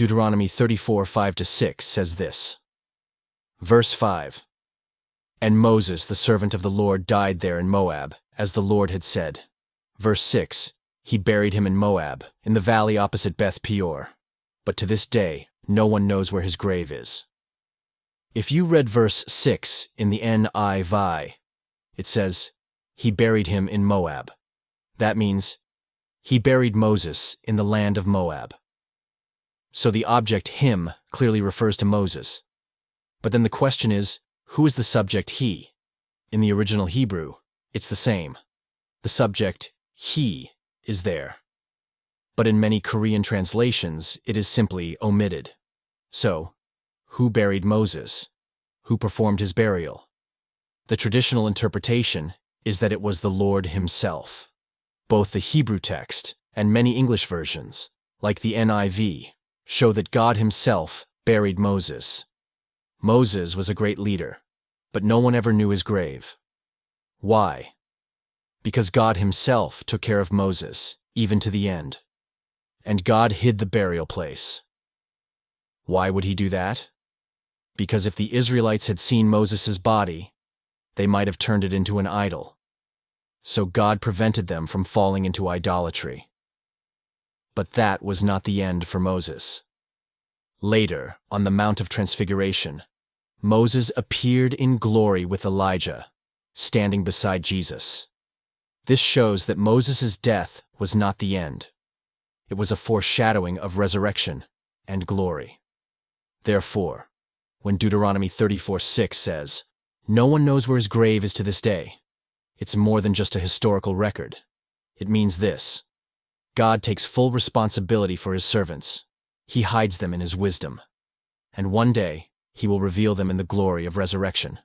Deuteronomy 34, 5-6 says this. Verse 5. And Moses, the servant of the Lord, died there in Moab, as the Lord had said. Verse 6. He buried him in Moab, in the valley opposite Beth Peor. But to this day, no one knows where his grave is. If you read verse 6 in the NIV, it says, he buried him in Moab. That means, he buried Moses in the land of Moab. So the object him clearly refers to Moses. But then the question is, who is the subject he? In the original Hebrew, it's the same. The subject he is there. But in many Korean translations, it is simply omitted. So, who buried Moses? Who performed his burial? The traditional interpretation is that it was the Lord himself. Both the Hebrew text and many English versions, like the NIV, show that God himself buried Moses. Moses was a great leader, but no one ever knew his grave. Why? Because God himself took care of Moses, even to the end. And God hid the burial place. Why would he do that? Because if the Israelites had seen Moses' body, they might have turned it into an idol. So God prevented them from falling into idolatry. But that was not the end for Moses. Later, on the Mount of Transfiguration, Moses appeared in glory with Elijah, standing beside Jesus. This shows that Moses' death was not the end. It was a foreshadowing of resurrection and glory. Therefore, when Deuteronomy 34:6 says, no one knows where his grave is to this day, it's more than just a historical record. It means this: God takes full responsibility for his servants. He hides them in his wisdom. And one day, he will reveal them in the glory of resurrection.